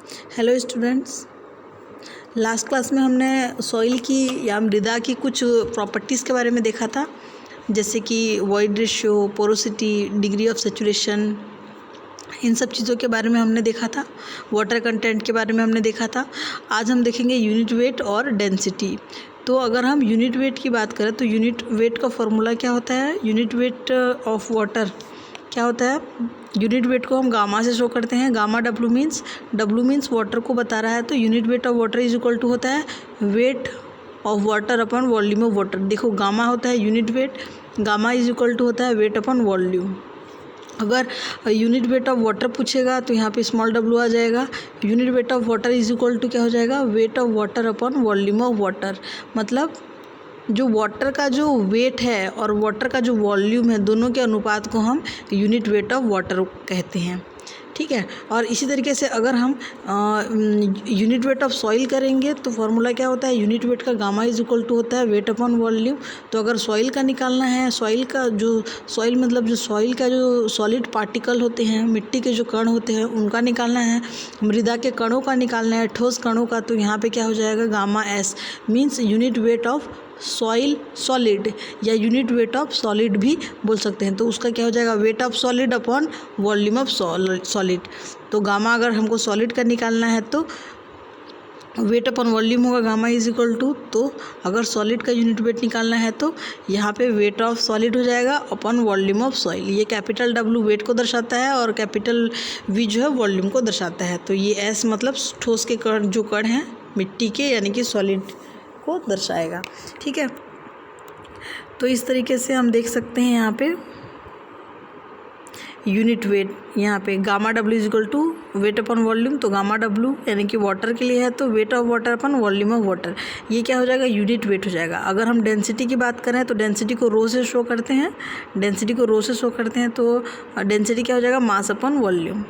Hello students. Last class में हमने soil की या मृदा की कुछ प्रॉपर्टीज़ के बारे में देखा था, जैसे कि void ratio, porosity, degree of saturation, इन सब चीज़ों के बारे में हमने देखा था। वाटर कंटेंट के बारे में हमने देखा था। आज हम देखेंगे यूनिट वेट और डेंसिटी। तो अगर हम यूनिट वेट की बात करें तो यूनिट वेट का फॉर्मूला क्या होता है? यूनिट वेट ऑफ वाटर क्या होता है? यूनिट वेट को हम गामा से शो करते हैं। गामा डब्ल्यू मीन्स वाटर को बता रहा है, तो unit weight of water is equal to होता है weight of water upon volume of water. देखो गामा होता है unit weight, gamma is equal to होता है वेट अपॉन वॉल्यूम। अगर यूनिट वेट ऑफ वाटर पूछेगा तो यहाँ पे स्मॉल डब्ल्यू आ जाएगा। Unit weight of water is equal to क्या हो जाएगा? Weight of water upon volume of water. मतलब जो वाटर का जो वेट है और वाटर का जो वॉल्यूम है, दोनों के अनुपात को हम यूनिट वेट ऑफ वाटर कहते हैं। ठीक है। और इसी तरीके से अगर हम यूनिट वेट ऑफ सॉइल करेंगे तो फॉर्मूला क्या होता है? यूनिट वेट का गामा इज इक्वल टू होता है वेट अपॉन वॉल्यूम। तो अगर सॉइल का निकालना है, सॉइल मतलब जो सॉइल का जो सॉलिड पार्टिकल होते हैं, मिट्टी के जो कण होते हैं उनका निकालना है, मृदा के कणों का निकालना है, ठोस कणों का, तो यहाँ पे क्या हो जाएगा? Gamma S means unit weight of soil solid, या यूनिट वेट ऑफ सॉलिड भी बोल सकते हैं। तो उसका क्या हो जाएगा? Weight of solid upon volume of solid. तो गामा अगर हमको सॉलिड का निकालना है तो वेट अपॉन वॉल्यूम होगा गामा इज इक्वल टू, तो अगर सॉलिड का यूनिट वेट निकालना है तो यहाँ पे वेट ऑफ सॉलिड हो जाएगा अपॉन वॉल्यूम ऑफ सॉइल। ये कैपिटल डब्ल्यू वेट को दर्शाता है और कैपिटल वी जो है वॉल्यूम को दर्शाता है। तो ये एस मतलब ठोस के कण, जो कण हैं मिट्टी के, यानी कि सॉलिड को दर्शाएगा। ठीक है। तो इस तरीके से हम देख सकते हैं यहाँ पे यूनिट वेट, यहाँ पे gamma W is equal to weight upon volume. तो गामा डब्ल्यू यानी कि वाटर के लिए है तो weight of water upon volume of water, ये क्या हो जाएगा? यूनिट वेट हो जाएगा। अगर हम डेंसिटी की बात करें तो डेंसिटी को रो से शो करते हैं, तो डेंसिटी क्या हो जाएगा? Mass upon volume.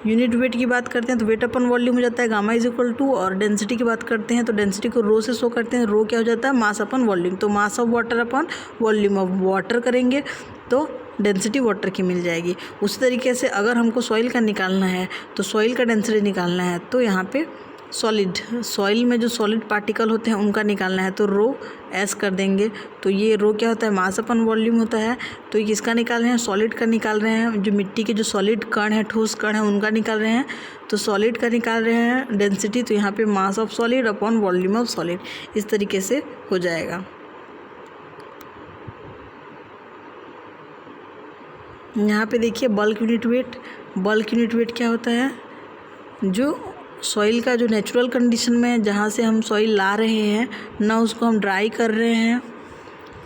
Unit weight की बात करते हैं तो वेट अपन वॉल्यूम हो जाता है गामा इज इक्वल टू, और डेंसिटी की बात करते हैं तो डेंसिटी को रो से शो करते हैं, रो क्या हो जाता है? मास अपन वॉल्यूम। तो mass of water upon volume of water करेंगे तो डेंसिटी वाटर की मिल जाएगी। उसी तरीके से अगर हमको सॉइल का निकालना है तो सॉइल का डेंसिटी निकालना है तो यहाँ पे सॉइल में जो सॉलिड पार्टिकल होते हैं उनका निकालना है तो रो एस कर देंगे। तो ये रो क्या होता है? मास अपन वॉल्यूम होता है। तो ये किसका निकाल रहे हैं? सॉलिड का निकाल रहे हैं। जो मिट्टी के जो सॉलिड कण हैं, ठोस कण हैं, उनका निकाल रहे हैं। तो सॉलिड का निकाल रहे हैं डेंसिटी, तो यहाँ पे mass of solid upon volume of solid, इस तरीके से हो जाएगा। यहाँ पे देखिए बल्क यूनिट वेट क्या होता है? जो सॉइल का जो नेचुरल कंडीशन में जहाँ से हम सॉइल ला रहे हैं ना, उसको हम ड्राई कर रहे हैं,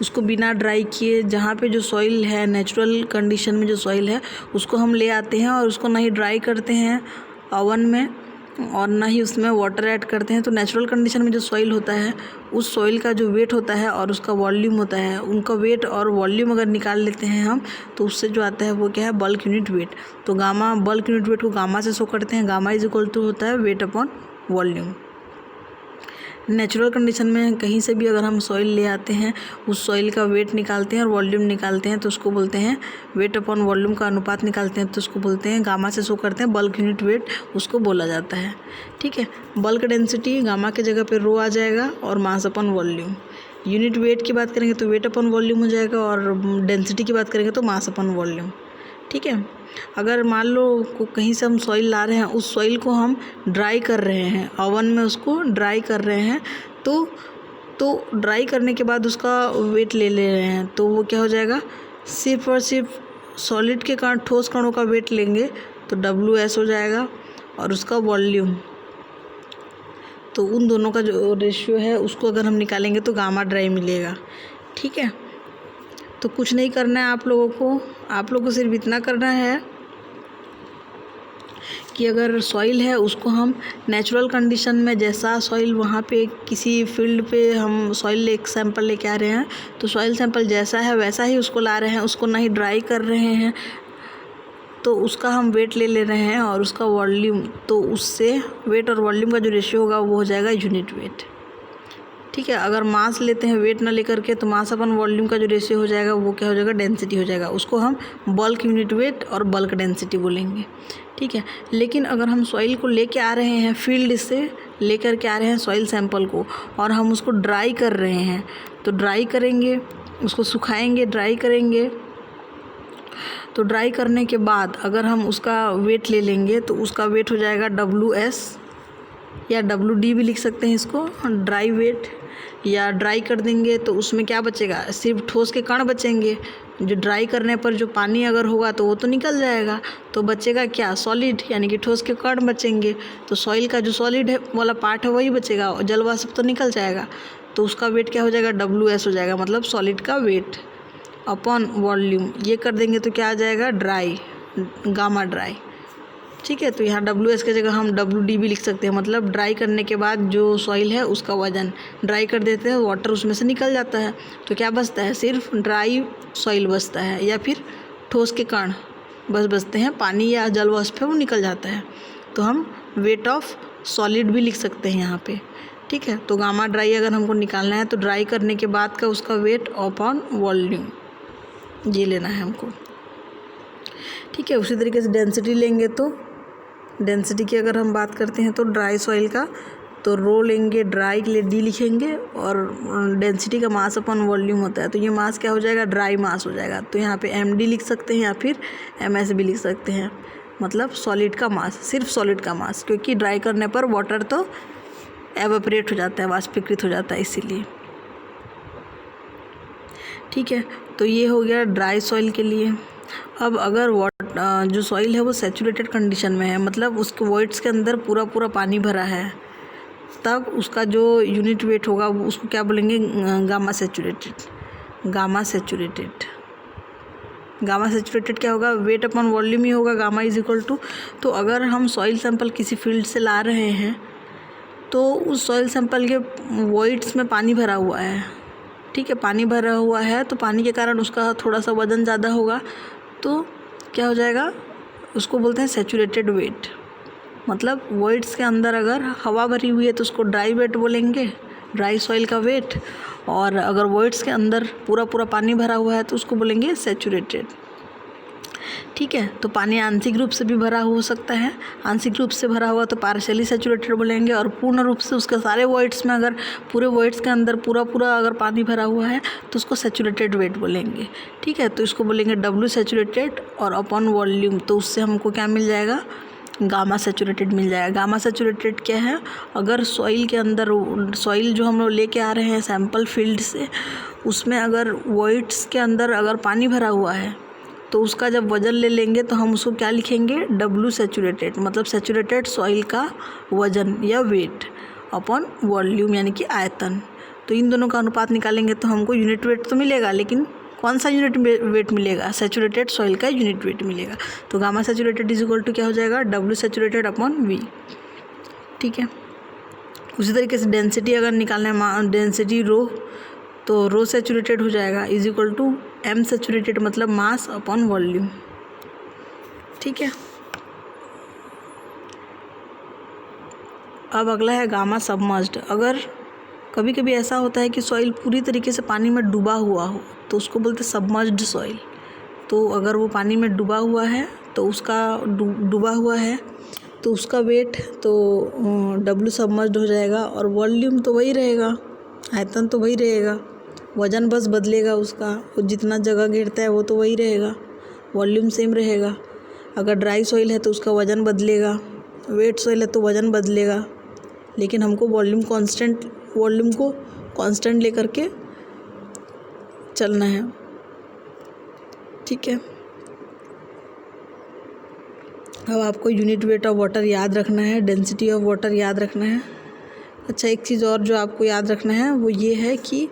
उसको बिना ड्राई किए जहाँ पे जो सॉइल है नेचुरल कंडीशन में जो सॉइल है उसको हम ले आते हैं और उसको ना ही ड्राई करते हैं ओवन में और ना ही उसमें वाटर ऐड करते हैं। तो नेचुरल कंडीशन में जो सॉइल होता है उस सॉइल का जो वेट होता है और उसका वॉल्यूम होता है, उनका वेट और वॉल्यूम अगर निकाल लेते हैं हम तो उससे जो आता है वो क्या है? Bulk unit weight. तो गामा, बल्क यूनिट वेट को गामा से शो करते हैं। गामा इज इक्वल टू होता है weight upon volume. Natural condition में कहीं से भी अगर हम सॉइल ले आते हैं, उस सॉइल का वेट निकालते हैं और वॉल्यूम निकालते हैं तो उसको बोलते हैं वेट अपॉन वॉल्यूम का अनुपात निकालते हैं तो उसको बोलते हैं, गामा से शो करते हैं, बल्क यूनिट वेट उसको बोला जाता है। ठीक है। बल्क डेंसिटी गामा के जगह पे रो आ जाएगा और mass upon volume. Unit weight की बात करेंगे तो वेट अपॉन वॉल्यूम हो जाएगा और डेंसिटी की बात करेंगे तो मास अपॉन वॉल्यूम। ठीक है। अगर मान लो कहीं से हम सॉइल ला रहे हैं, उस सॉइल को हम ड्राई कर रहे हैं, ओवन में उसको ड्राई कर रहे हैं, तो ड्राई करने के बाद उसका वेट ले रहे हैं तो वो क्या हो जाएगा? सिर्फ और सिर्फ सॉलिड के कारण ठोस कणों का वेट लेंगे तो डब्ल्यू एस हो जाएगा, और उसका वॉल्यूम, तो उन दोनों का जो रेशियो है उसको अगर हम निकालेंगे तो गामा ड्राई मिलेगा। ठीक है। तो कुछ नहीं करना है आप लोगों को सिर्फ इतना करना है कि अगर सॉइल है उसको हम नेचुरल कंडीशन में, जैसा सॉइल वहाँ पे किसी फील्ड पे हम सॉइल एक सैंपल लेके आ रहे हैं तो सॉइल सैंपल जैसा है वैसा ही उसको ला रहे हैं, उसको ना ही ड्राई कर रहे हैं, तो उसका हम वेट ले रहे हैं और उसका वॉल्यूम, तो उससे वेट और वॉल्यूम का जो रेशियो होगा वो हो जाएगा यूनिट वेट। ठीक है। अगर मास लेते हैं वेट ना लेकर के, तो मास अपन वॉल्यूम का जो रेशियो हो जाएगा वो क्या हो जाएगा, डेंसिटी हो जाएगा। उसको हम बल्क यूनिट वेट और बल्क डेंसिटी बोलेंगे, ठीक है। लेकिन अगर हम सॉइल को लेके आ रहे हैं, फील्ड से लेकर के आ रहे हैं सॉइल सैंपल को, और हम उसको ड्राई कर रहे हैं, तो ड्राई करेंगे, उसको सुखाएंगे, ड्राई करेंगे। तो ड्राई करने के बाद अगर हम उसका वेट ले लेंगे तो उसका वेट हो जाएगा WS या WD भी लिख सकते हैं इसको, ड्राई वेट। या ड्राई कर देंगे तो उसमें क्या बचेगा, सिर्फ ठोस के कण बचेंगे। जो ड्राई करने पर जो पानी अगर होगा तो वो तो निकल जाएगा, तो बचेगा क्या, सॉलिड, यानी कि ठोस के कण बचेंगे। तो सॉइल का जो सॉलिड है वाला पार्ट है वही बचेगा, और जल वाष्प तो निकल जाएगा। तो उसका वेट क्या हो जाएगा, WS हो जाएगा, मतलब सॉलिड का वेट अपॉन वॉल्यूम। ये कर देंगे तो क्या आ जाएगा, ड्राई, गामा ड्राई, ठीक है। तो यहाँ WS की जगह हम WD भी लिख सकते हैं, मतलब ड्राई करने के बाद जो सॉइल है उसका वजन। ड्राई कर देते हैं, वाटर उसमें से निकल जाता है, तो क्या बचता है, सिर्फ ड्राई सॉइल बचता है, या फिर ठोस के कण बस बचते हैं, पानी या जल वाष्प है वो निकल जाता है। तो हम वेट ऑफ सॉलिड भी लिख सकते हैं यहाँ पे, ठीक है। तो गामा ड्राई अगर हमको निकालना है तो ड्राई करने के बाद का उसका वेट अपॉन वॉल्यूम ये लेना है हमको, ठीक है। उसी तरीके से डेंसिटी लेंगे, तो डेंसिटी की अगर हम बात करते हैं तो ड्राई सॉइल का तो रो लेंगे, ड्राई के लिए D लिखेंगे, और डेंसिटी का मास अपॉन वॉल्यूम होता है, तो ये मास क्या हो जाएगा, ड्राई मास हो जाएगा। तो यहाँ पे MD लिख सकते हैं या फिर MS भी लिख सकते हैं, मतलब सॉलिड का मास, सिर्फ सॉलिड का मास, क्योंकि ड्राई करने पर वाटर तो एवेपोरेट हो जाता है, वाष्पीकृत हो जाता है, इसीलिए, ठीक है। तो ये हो गया ड्राई सॉइल के लिए। अब अगर जो सॉइल है वो सैचुरेटेड कंडीशन में है, मतलब उसके वॉइड्स के अंदर पूरा पूरा पानी भरा है, तब उसका जो यूनिट वेट होगा वो उसको क्या बोलेंगे, gamma saturated. Gamma saturated, gamma saturated क्या होगा, वेट अपॉन वॉल्यूम ही होगा, गामा इज इक्वल टू। तो अगर हम सॉइल सैंपल किसी फील्ड से ला रहे हैं तो उस सॉइल सैंपल के वॉइड्स में पानी भरा हुआ है, ठीक है, पानी भरा हुआ है, तो पानी के कारण उसका थोड़ा सा वज़न ज़्यादा होगा, तो क्या हो जाएगा, उसको बोलते हैं सैचुरेटेड वेट। मतलब वॉइड्स के अंदर अगर हवा भरी हुई है तो उसको ड्राई वेट बोलेंगे, ड्राई सॉइल का वेट। और अगर वॉइड्स के अंदर पूरा पूरा पानी भरा हुआ है तो उसको बोलेंगे सैचुरेटेड, ठीक है। तो पानी आंशिक रूप से भी भरा हो सकता है, आंशिक रूप से भरा हुआ तो पार्शियली सैचुरेटेड बोलेंगे, और पूर्ण रूप से उसके सारे वॉइड्स में, अगर पूरे वॉइड्स के अंदर पूरा पूरा अगर पानी भरा हुआ है तो उसको सैचुरेटेड वेट बोलेंगे, ठीक है। तो इसको बोलेंगे W सैचुरेटेड और अपॉन वॉल्यूम, तो उससे हमको क्या मिल जाएगा, गामा सैचुरेटेड मिल जाएगा। गामा सैचुरेटेड क्या है, अगर सॉइल के अंदर, सॉइल जो हम लोग लेके आ रहे हैं सैंपल फील्ड से, उसमें अगर वॉइड्स के अंदर अगर पानी भरा हुआ है तो उसका जब वज़न ले लेंगे तो हम उसको क्या लिखेंगे, W सैचुरेटेड, मतलब सैचुरेटेड सॉइल का वज़न या वेट अपॉन वॉल्यूम, यानी कि आयतन। तो इन दोनों का अनुपात निकालेंगे तो हमको यूनिट वेट तो मिलेगा, लेकिन कौन सा यूनिट वेट मिलेगा, सैचुरेटेड सॉइल का यूनिट वेट मिलेगा। तो gamma saturated is equal to क्या हो जाएगा, W सैचुरेटेड अपॉन V, ठीक है। उसी तरीके से डेंसिटी अगर निकालना है, डेंसिटी रो, तो रो सैचुरेटेड हो जाएगा is equal to M saturated, मतलब मास अपॉन वॉल्यूम, ठीक है। अब अगला है गामा सबमर्ज्ड। अगर कभी कभी ऐसा होता है कि सॉइल पूरी तरीके से पानी में डूबा हुआ हो तो उसको बोलते हैं सबमर्ज्ड सॉइल। तो अगर वो पानी में डूबा हुआ है तो उसका डूबा हुआ है तो उसका वेट तो W सबमर्ज्ड हो जाएगा, और वॉल्यूम तो वही रहेगा, आयतन तो वही रहेगा, वज़न बस बदलेगा उसका, वो जितना जगह घेरता है वो तो वही रहेगा, वॉल्यूम सेम रहेगा। अगर ड्राई सॉइल है तो उसका वज़न बदलेगा, वेट सॉइल है तो वज़न बदलेगा, लेकिन हमको वॉल्यूम को कांस्टेंट लेकर के चलना है, ठीक है। अब आपको यूनिट वेट ऑफ वाटर याद रखना है, डेंसिटी ऑफ वाटर याद रखना है। अच्छा, एक चीज़ और जो आपको याद रखना है वो ये है कि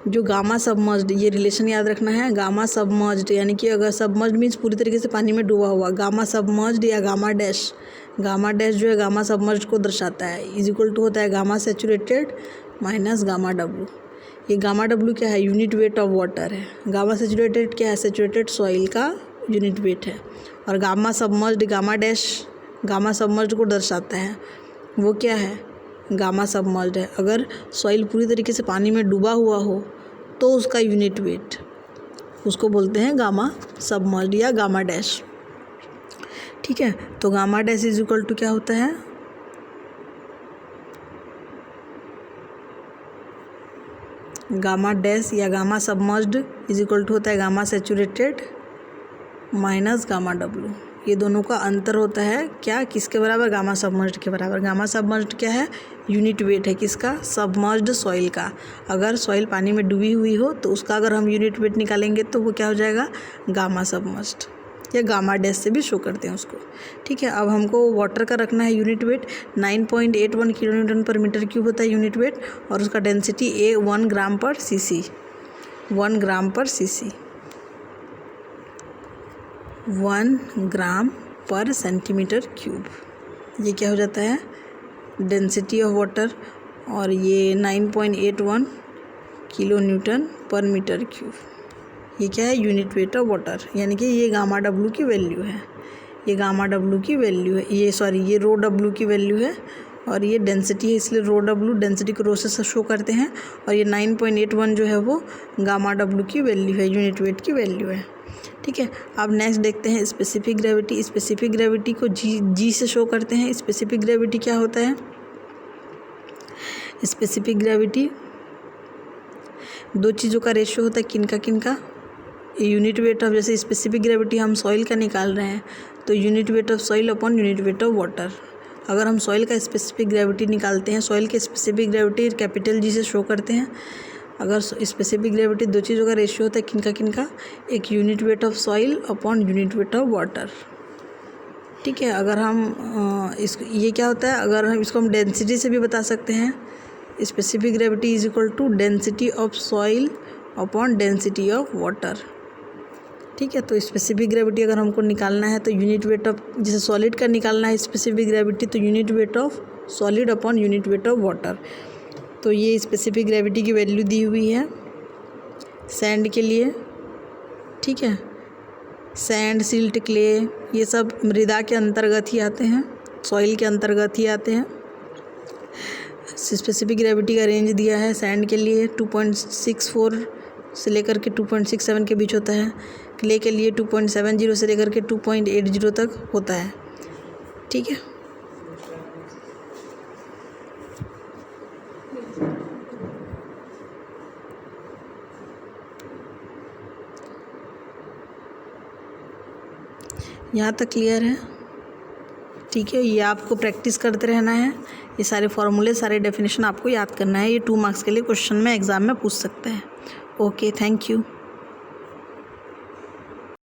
जो गामा सबमर्ज्ड, ये रिलेशन याद रखना है, गामा सबमर्ज्ड, यानी कि अगर सबमर्ज्ड मीन्स पूरी तरीके से पानी में डूबा हुआ, गामा सबमर्ज्ड या गामा डैश जो है गामा सबमर्ज्ड को दर्शाता है, इज इक्वल टू होता है gamma saturated minus gamma W। ये गामा W क्या है, यूनिट वेट ऑफ वाटर है। गामा सैचुरेटेड क्या है, सैचुरेटेड सॉइल का यूनिट वेट है। और gamma submerged, gamma dash gamma submerged को दर्शाता है, वो क्या है, गामा सबमर्ज्ड है। अगर सॉइल पूरी तरीके से पानी में डूबा हुआ हो तो उसका यूनिट वेट, उसको बोलते हैं गामा सबमर्ज्ड या गामा डैश। ठीक है, तो gamma dash is equal to क्या होता है, गामा डैश या gamma submerged is equal to होता है gamma saturated minus gamma W. ये दोनों का अंतर होता है क्या, किसके बराबर, गामा सबमर्ज्ड के बराबर। गामा सबमर्ज्ड क्या है, यूनिट वेट है किसका, सबमर्ज्ड सॉइल का। अगर सॉइल पानी में डूबी हुई हो तो उसका अगर हम यूनिट वेट निकालेंगे तो वो क्या हो जाएगा, गामा सबमर्ज्ड, या गामा डैश से भी शो करते हैं उसको। ठीक है, अब हमको वाटर का रखना है यूनिट वेट 9.81 किलो न्यूटन पर मीटर क्यूब होता है यूनिट वेट, और उसका डेंसिटी 1 ग्राम पर सीसी, 1 ग्राम पर सीसी, 1 ग्राम पर सेंटीमीटर क्यूब। ये क्या हो जाता है, डेंसिटी ऑफ वाटर, और ये 9.81 किलो न्यूटन पर मीटर क्यूब। ये क्या है, यूनिट वेट ऑफ वाटर, यानी कि ये गामा डब्लू की वैल्यू है, ये गामा डब्लू की वैल्यू है, ये रो डब्लू की वैल्यू है, और ये डेंसिटी है इसलिए रो डब्लू, डेंसिटी को रो से शो करते हैं, और ये 9.81 जो है वो गामा डब्लू की वैल्यू है, यूनिट वेट की वैल्यू है। ठीक है, अब नेक्स्ट देखते हैं स्पेसिफिक ग्रेविटी। स्पेसिफिक ग्रेविटी को जी से शो करते हैं। स्पेसिफिक ग्रेविटी क्या होता है, स्पेसिफिक ग्रेविटी दो चीज़ों का रेशियो होता है, किनका, यूनिट वेट ऑफ, जैसे स्पेसिफिक ग्रेविटी हम सॉइल का निकाल रहे हैं तो unit weight of soil upon unit weight of water. अगर हम सॉइल का स्पेसिफिक ग्रेविटी निकालते हैं, सॉइल के स्पेसिफिक ग्रेविटी कैपिटल जी से शो करते हैं। अगर स्पेसिफिक ग्रेविटी दो चीज़ों का रेशियो होता है, किनका, एक unit weight of soil upon unit weight of water. ठीक है, अगर हम ये क्या होता है, अगर हम इसको डेंसिटी से भी बता सकते हैं, specific gravity is equal to density of soil upon density of water. ठीक है, तो स्पेसिफिक ग्रेविटी अगर हमको निकालना है तो यूनिट वेट ऑफ, जैसे सॉलिड का निकालना है स्पेसिफिक ग्रेविटी, तो unit weight of solid upon unit weight of water. तो ये स्पेसिफिक ग्रेविटी की वैल्यू दी हुई है सैंड के लिए। ठीक है, सैंड, सिल्ट, क्ले ये सब मृदा के अंतर्गत ही आते हैं, सॉइल के अंतर्गत ही आते हैं। स्पेसिफिक ग्रेविटी का रेंज दिया है सैंड के लिए 2.64 से लेकर के 2.67 के बीच होता है। क्ले के लिए 2.70 से लेकर के 2.80 तक होता है। ठीक है, यहाँ तक क्लियर है। ठीक है, ये आपको प्रैक्टिस करते रहना है, ये सारे फॉर्मूले, सारे डेफिनेशन आपको याद करना है। ये 2 मार्क्स के लिए क्वेश्चन में एग्ज़ाम में पूछ सकते हैं। Okay, thank you.